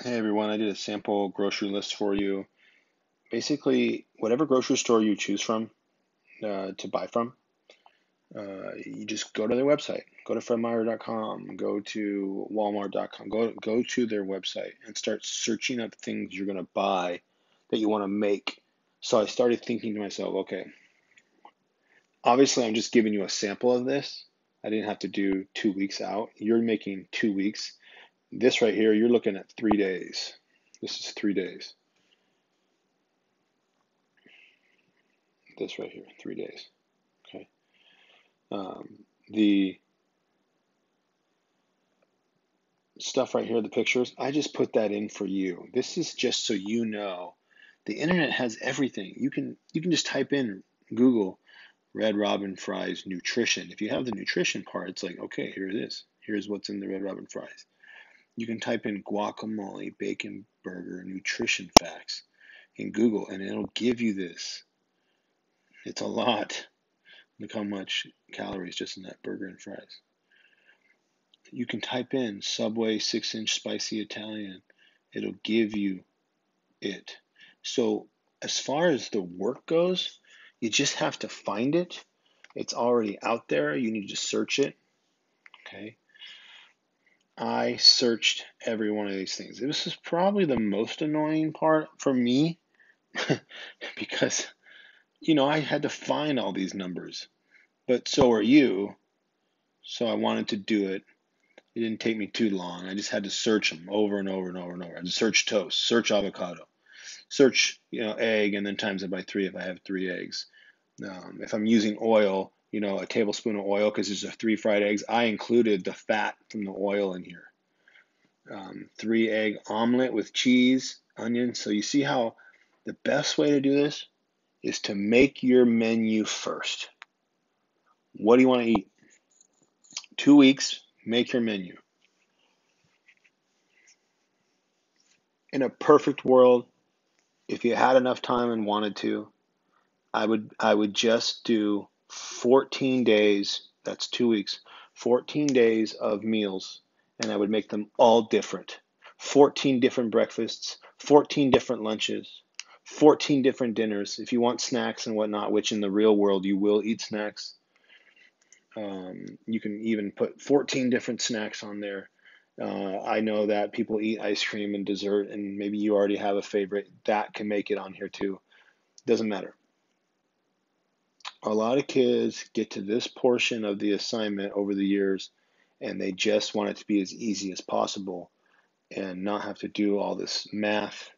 Hey everyone, I did a sample grocery list for you. Basically, whatever grocery store you choose from to buy from, you just go to their website. Go to fredmeyer.com, go to walmart.com, go to their website and start searching up things you're going to buy that you want to make. So I started thinking to myself, okay, obviously I'm just giving you a sample of this. I didn't have to do 2 weeks out. You're making 2 weeks. This right here, you're looking at 3 days. This is 3 days. This right here, 3 days. Okay. The stuff right here, the pictures, I just put that in for you. This is just so you know. The internet has everything. You can just type in Google Red Robin fries nutrition. If you have the nutrition part, it's like, okay, here it is. Here's what's in the Red Robin fries. You can type in guacamole, bacon burger, nutrition facts in Google, and it'll give you this. It's a lot. Look how much calories just in that burger and fries. You can type in Subway 6-inch spicy Italian. It'll give you it. So as far as the work goes, you just have to find it. It's already out there. You need to search it. Okay. I searched every one of these things. This is probably the most annoying part for me because, I had to find all these numbers, but so are you. So I wanted to do it. It didn't take me too long. I just had to search them over and over and over and over. I had to search toast, search avocado, search egg, and then times it by three if I have 3 eggs. If I'm using oil, a tablespoon of oil because there's 3 fried eggs. I included the fat from the oil in here. 3 egg omelet with cheese, onions. So you see how the best way to do this is to make your menu first. What do you want to eat? 2 weeks, make your menu. In a perfect world, if you had enough time and wanted to, I would just do 14 days, that's 2 weeks, 14 days of meals, and I would make them all different. 14 different breakfasts, 14 different lunches, 14 different dinners. If you want snacks and whatnot, which in the real world you will eat snacks, you can even put 14 different snacks on there. I know that people eat ice cream and dessert, and maybe you already have a favorite. That can make it on here too. Doesn't matter. A lot of kids get to this portion of the assignment over the years and they just want it to be as easy as possible and not have to do all this math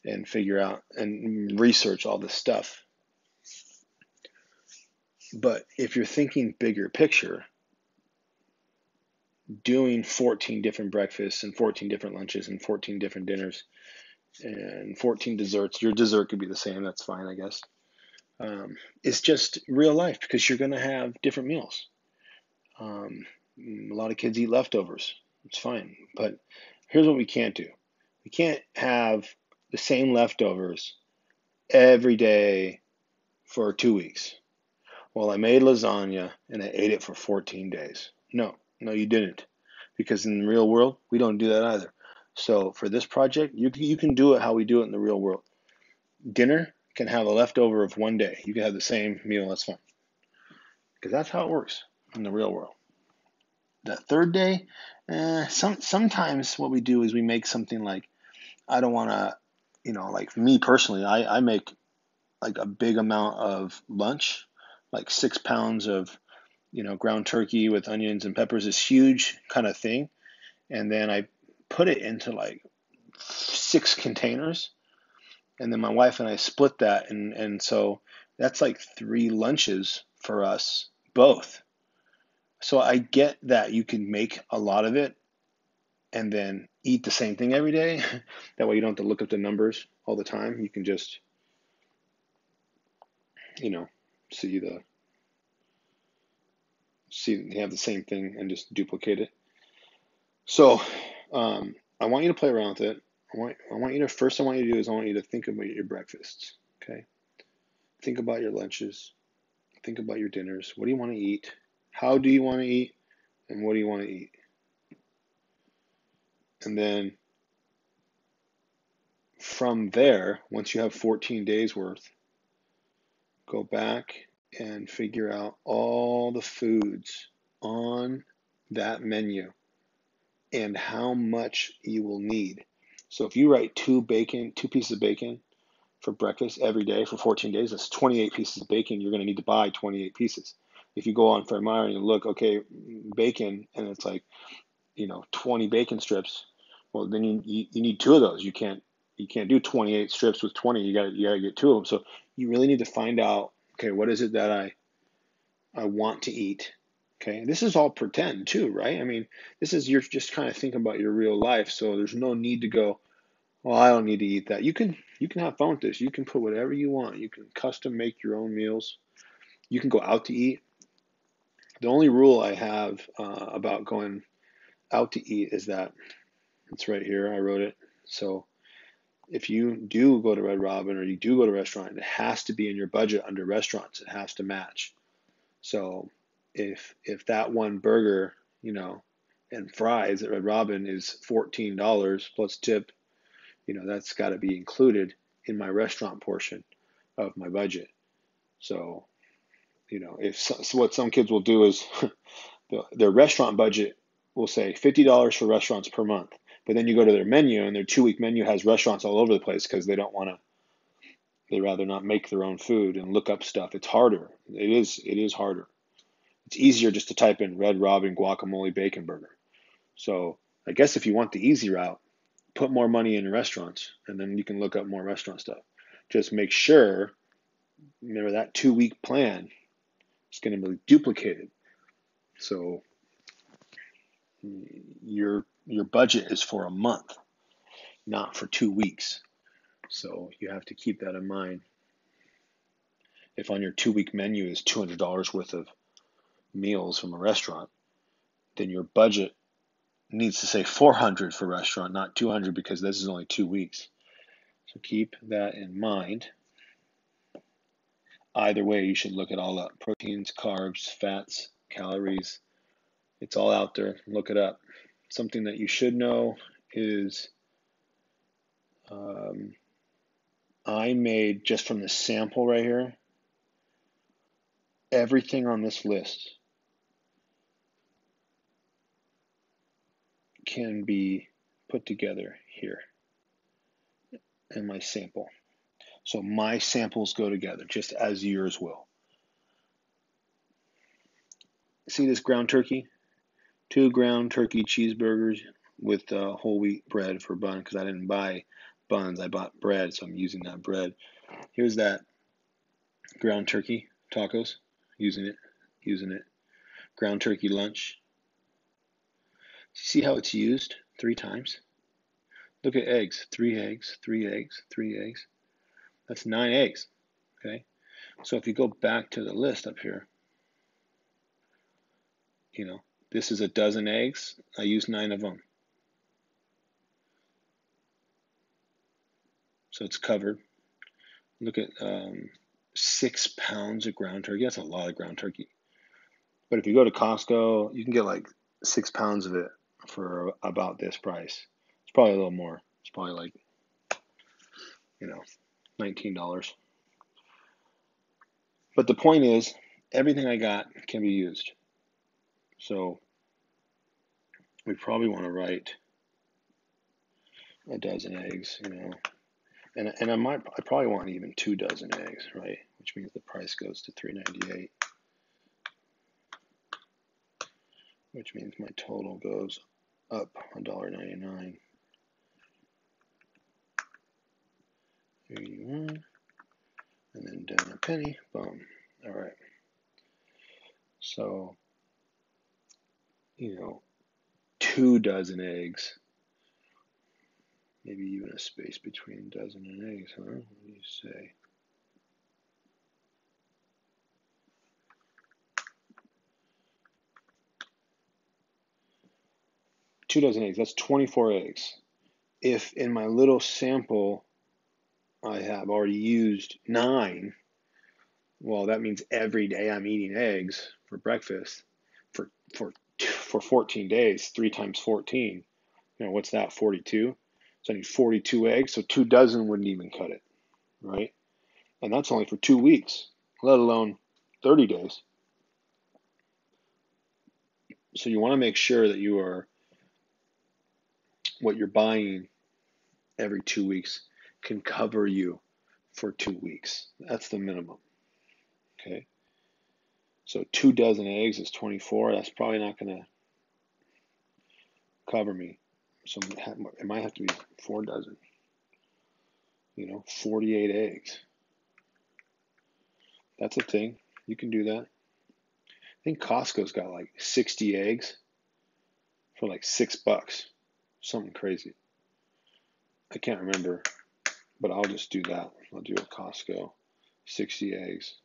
and figure out and research all this stuff. But if you're thinking bigger picture, doing 14 different breakfasts and 14 different lunches and 14 different dinners and 14 desserts, your dessert could be the same, that's fine, I guess. It's just real life because you're going to have different meals. Um, a lot of kids eat leftovers. It's fine. But here's what we can't do. We can't have the same leftovers every day for 2 weeks. Well, I made lasagna and I ate it for 14 days. No, no, you didn't. Because in the real world, we don't do that either. So for this project, you can do it how we do it in the real world. Dinner can have a leftover of one day. You can have the same meal, that's fine. Because that's how it works in the real world. That third day, sometimes what we do is we make something like, I don't want to, like me personally, I make like a big amount of lunch, like 6 pounds of, ground turkey with onions and peppers, this huge kind of thing. And then I put it into like 6 containers. And then my wife and I split that. And so that's like 3 lunches for us both. So I get that you can make a lot of it and then eat the same thing every day. That way you don't have to look up the numbers all the time. You can just, you know, see the see you have the same thing and just duplicate it. So I want you to play around with it. I want you to first I want you to do is I want you to think about your breakfasts. Okay. Think about your lunches. Think about your dinners. What do you want to eat? How do you want to eat? And what do you want to eat? And then from there, once you have 14 days worth, go back and figure out all the foods on that menu and how much you will need. So if you write two pieces of bacon for breakfast every day for 14 days, that's 28 pieces of bacon. You're going to need to buy 28 pieces. If you go on Fairmire and you look, okay, bacon, and it's like, 20 bacon strips, well, then you need two of those. You can't do 28 strips with 20. You got to get two of them. So you really need to find out, okay, what is it that I want to eat? Okay, this is all pretend too, right? I mean, you're just kind of thinking about your real life. So there's no need to go, well, I don't need to eat that. You can have fun with this. You can put whatever you want. You can custom make your own meals. You can go out to eat. The only rule I have about going out to eat is that it's right here. I wrote it. So if you do go to Red Robin or you do go to a restaurant, it has to be in your budget under restaurants. It has to match. So if that one burger, and fries at Red Robin is $14 plus tip, that's got to be included in my restaurant portion of my budget. So, so what some kids will do is their restaurant budget will say $50 for restaurants per month, but then you go to their menu and their 2-week menu has restaurants all over the place because they rather not make their own food and look up stuff. It's harder. It is harder. It's easier just to type in Red Robin guacamole bacon burger. So I guess if you want the easy route, put more money in restaurants and then you can look up more restaurant stuff. Just make sure, remember that 2-week plan is going to be duplicated. So your budget is for a month, not for 2 weeks. So you have to keep that in mind. If on your 2-week menu is $200 worth of meals from a restaurant, then your budget needs to say 400 for restaurant, not 200, because this is only 2 weeks. So keep that in mind. Either way, you should look it all up. Proteins, carbs, fats, calories. It's all out there. Look it up. Something that you should know is I made, just from the sample right here, everything on this list can be put together here in my sample. So my samples go together just as yours will. See this ground turkey? 2 ground turkey cheeseburgers with whole wheat bread for bun, because I didn't buy buns, I bought bread, so I'm using that bread. Here's that ground turkey tacos, using it. Ground turkey lunch. See how it's used 3 times? Look at eggs, 3 eggs, 3 eggs, 3 eggs. That's 9 eggs, okay? So if you go back to the list up here, this is a dozen eggs. I used 9 of them. So it's covered. Look at 6 pounds of ground turkey. That's a lot of ground turkey. But if you go to Costco, you can get like 6 pounds of it for about this price. It's probably a little more. It's probably like, $19. But the point is, everything I got can be used. So we probably want to write a dozen eggs, and I probably want even 2 dozen eggs, right? Which means the price goes to $3.98, which means my total goes up $1.99. 81, and then down a penny, boom. All right. So, 2 dozen eggs, maybe even a space between dozen and eggs, huh? What do you say? Two dozen eggs, that's 24 eggs. If in my little sample I have already used 9, well, that means every day I'm eating eggs for breakfast for 14 days. 3 times 14, what's that, 42? So I need 42 eggs. So 2 dozen wouldn't even cut it, right? And that's only for 2 weeks, let alone 30 days. So you want to make sure that what you're buying every 2 weeks can cover you for 2 weeks. That's the minimum. Okay. So 2 dozen eggs is 24. That's probably not going to cover me. So it might have to be 4 dozen, 48 eggs. That's a thing. You can do that. I think Costco's got like 60 eggs for like $6. Something crazy. I can't remember, but I'll just do that. I'll do a Costco, 60 eggs,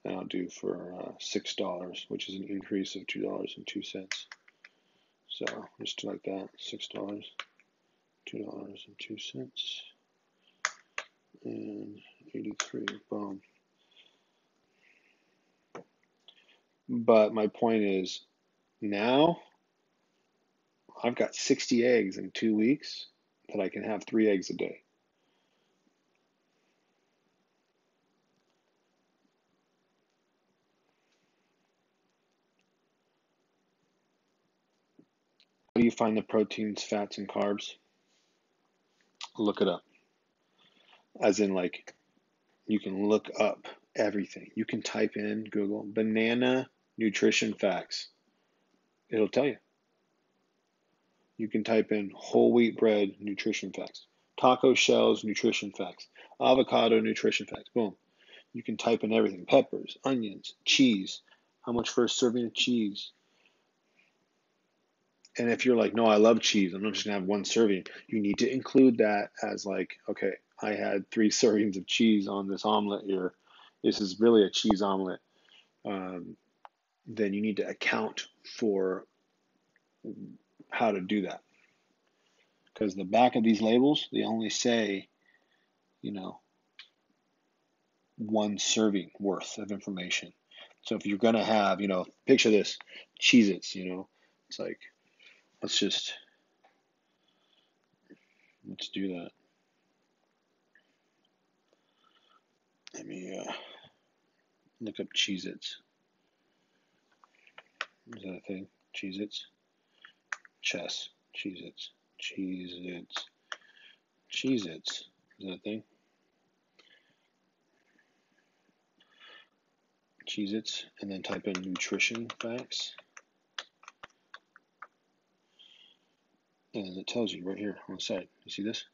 and I'll do for $6, which is an increase of $2.02. So just like that, $6, $2.02, and 83. Boom. But my point is, now I've got 60 eggs in 2 weeks that I can have 3 eggs a day. How do you find the proteins, fats, and carbs? Look it up. As in, like, you can look up everything. You can type in Google banana nutrition facts. It'll tell you. You can type in whole wheat bread nutrition facts, taco shells nutrition facts, avocado nutrition facts. Boom. You can type in everything: peppers, onions, cheese, how much for a serving of cheese. And if you're like, no, I love cheese, I'm not just gonna have one serving, you need to include that as like, okay, I had 3 servings of cheese on this omelet here. This is really a cheese omelet. Then you need to account for how to do that. Because the back of these labels, they only say, you know, 1 serving worth of information. So if you're going to have, picture this, Cheez-Its, it's like, let's do that. Let me look up Cheez-Its. Is that a thing? Cheez-Its? Chess. Cheez-Its. Cheez-Its. Cheez-Its. Is that a thing? Cheez-Its, and then type in nutrition facts. And it tells you right here on the side. You see this?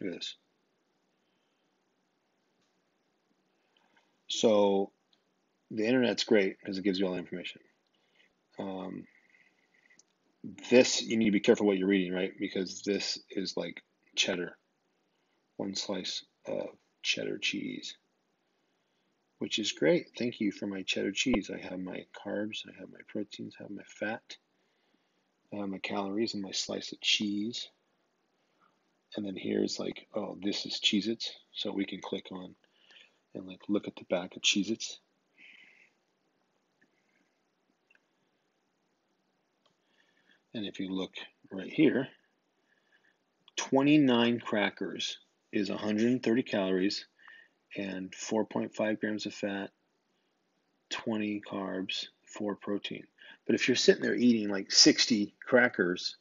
Look at this. So the internet's great because it gives you all the information. This, you need to be careful what you're reading, right? Because this is like cheddar. 1 slice of cheddar cheese, which is great. Thank you for my cheddar cheese. I have my carbs, I have my proteins, I have my fat, I have my calories and my slice of cheese. And then here's like, oh, this is Cheez-Its. So we can click on and like look at the back of Cheez-Its. And if you look right here, 29 crackers is 130 calories and 4.5 grams of fat, 20 carbs, 4 protein. But if you're sitting there eating like 60 crackers,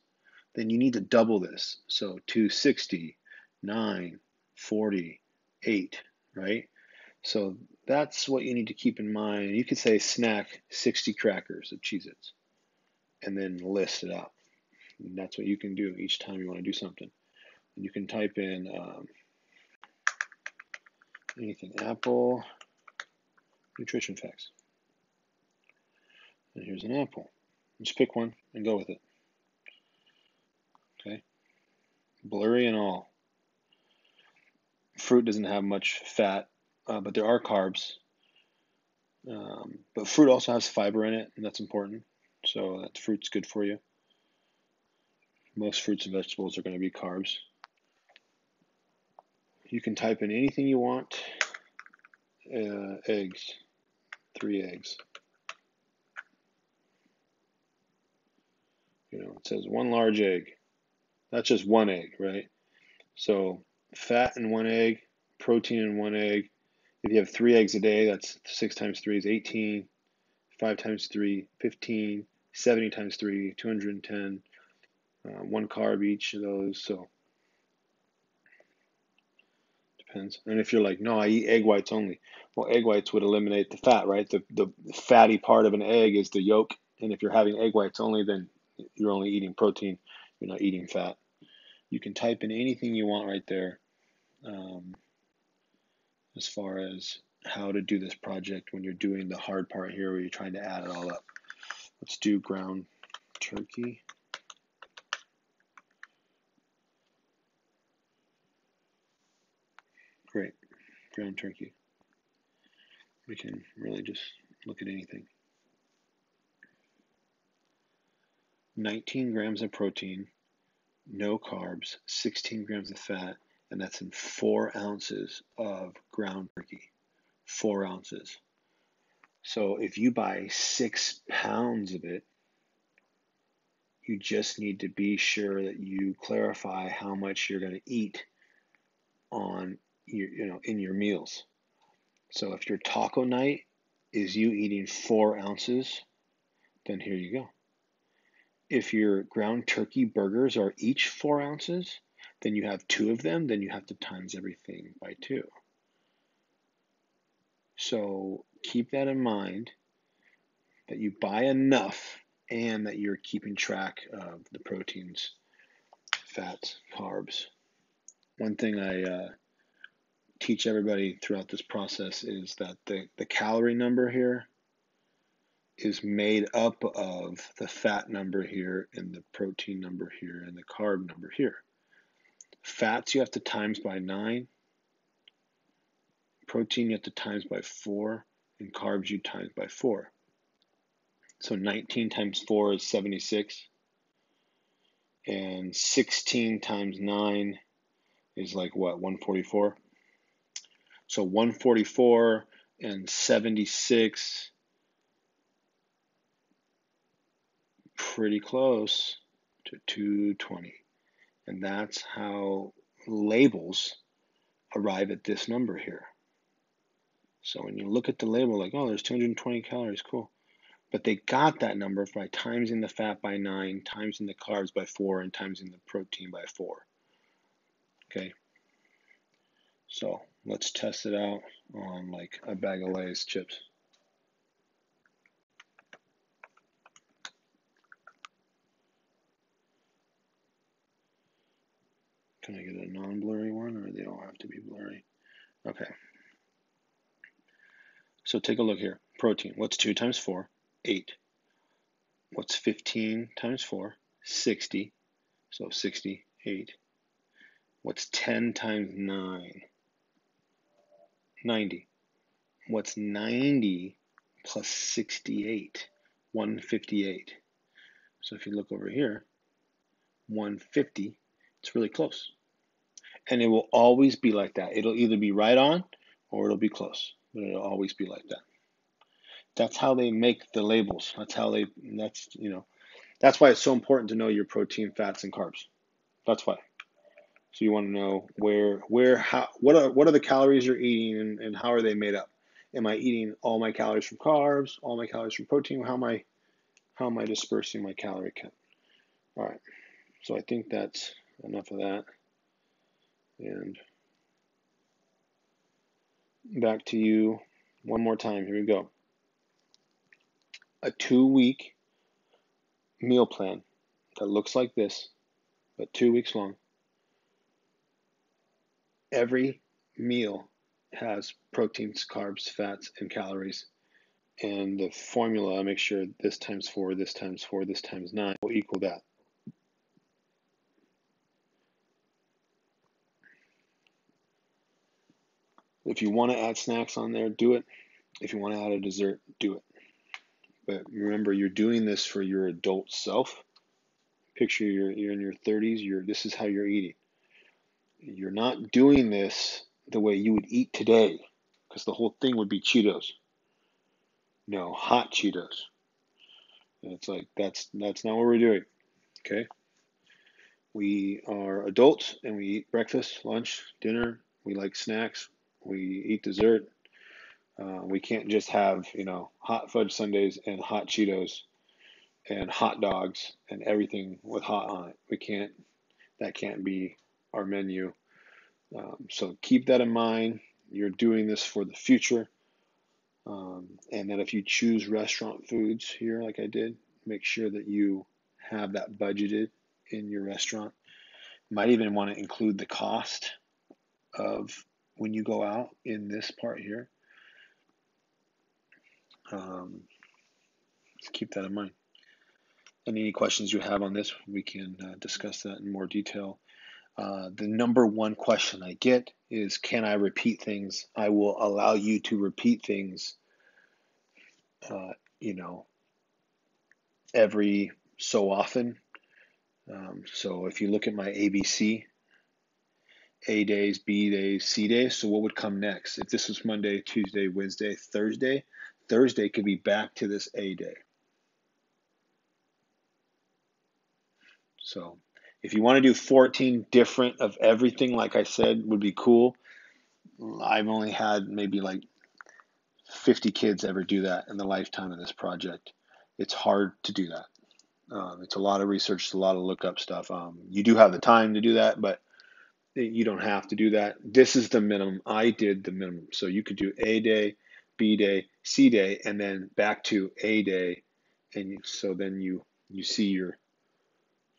then you need to double this. So 260, 9, 40, 8, right? So that's what you need to keep in mind. You could say snack 60 crackers of Cheez-Its and then list it out. And that's what you can do each time you want to do something. And you can type in anything, apple, nutrition facts. And here's an apple. Just pick one and go with it. Okay. Blurry and all. Fruit doesn't have much fat, but there are carbs. But fruit also has fiber in it, and that's important. So that fruit's good for you. Most fruits and vegetables are going to be carbs. You can type in anything you want. Eggs, 3 eggs. It says 1 large egg. That's just 1 egg, right? So fat in one egg, protein in one egg. If you have 3 eggs a day, that's 6 times 3 is 18. 5 times 3, 15. 70 times 3, 210. One carb each of those. So depends. And if you're like, no, I eat egg whites only. Well, egg whites would eliminate the fat, right? The fatty part of an egg is the yolk. And if you're having egg whites only, then you're only eating protein. You're not eating fat. You can type in anything you want right there um, as far as how to do this project when you're doing the hard part here where you're trying to add it all up. Let's do ground turkey. Great, ground turkey. We can really just look at anything. 19 grams of protein, no carbs, 16 grams of fat, and that's in 4 ounces of ground turkey. 4 ounces. So if you buy 6 pounds of it, you just need to be sure that you clarify how much you're going to eat on your, in your meals. So if your taco night is you eating 4 ounces, then here you go. If your ground turkey burgers are each 4 ounces, then you have 2 of them, then you have to times everything by 2. So keep that in mind, that you buy enough and that you're keeping track of the proteins, fats, carbs. One thing I teach everybody throughout this process is that the calorie number here is made up of the fat number here and the protein number here and the carb number here. Fats you have to times by 9, protein you have to times by 4, and carbs you times by 4. So 19 times 4 is 76, and 16 times 9 is like what, 144? So 144 and 76, pretty close to 220. And that's how labels arrive at this number here. So when you look at the label, like, oh, there's 220 calories, cool. But they got that number by timesing the fat by 9, timesing the carbs by 4, and timesing the protein by 4. Okay, so let's test it out on like a bag of Lay's chips. Can I get a non-blurry one, or they all have to be blurry? Okay, so take a look here. Protein, what's 2 times 4? 8. What's 15 times 4? 60. So 68. What's 10 times 9? 90. What's 90 plus 68? 158. So if you look over here, 150, it's really close. And it will always be like that. It'll either be right on or it'll be close, but it'll always be like that. That's how they make the labels. That's why it's so important to know your protein, fats, and carbs. That's why. So you want to know what are the calories you're eating, and how are they made up? Am I eating all my calories from carbs, all my calories from protein? How am I dispersing my calorie count? All right. So I think that's enough of that. And back to you one more time. Here we go. A 2-week meal plan that looks like this, but 2 weeks long. Every meal has proteins, carbs, fats, and calories. And the formula, I make sure this times 4, this times 4, this times 9 will equal that. If you want to add snacks on there, do it. If you want to add a dessert, do it. But remember, you're doing this for your adult self. Picture you're in your 30s. This is how you're eating. You're not doing this the way you would eat today, because the whole thing would be Cheetos. No, hot Cheetos. And it's like that's not what we're doing. Okay. We are adults and we eat breakfast, lunch, dinner. We like snacks. We eat dessert. We can't just have, hot fudge sundaes and hot Cheetos and hot dogs and everything with hot on it. We can't, that can't be our menu. So keep that in mind. You're doing this for the future. And that if you choose restaurant foods here, like I did, make sure that you have that budgeted in your restaurant. Might even want to include the cost of when you go out in this part here. Just keep that in mind. And any questions you have on this, we can discuss that in more detail. The number one question I get is, can I repeat things? I will allow you to repeat things, uh, you know, every so often. So if you look at my ABC, A days, B days, C days, so what would come next? If this was Monday, Tuesday, Wednesday, Thursday, Thursday could be back to this A day. So if you want to do 14 different of everything, like I said, would be cool. I've only had maybe like 50 kids ever do that in the lifetime of this project. It's hard to do that. It's a lot of research, it's a lot of look up stuff. You do have the time to do that, but you don't have to do that. This is the minimum. I did the minimum. So you could do A day, B day, C day, and then back to A day. And so then you see your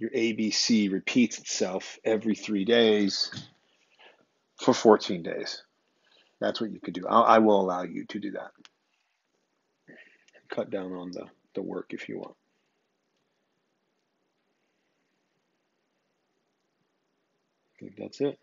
ABC repeats itself every 3 days for 14 days. That's what you could do. I will allow you to do that. Cut down on the work if you want. I think that's it.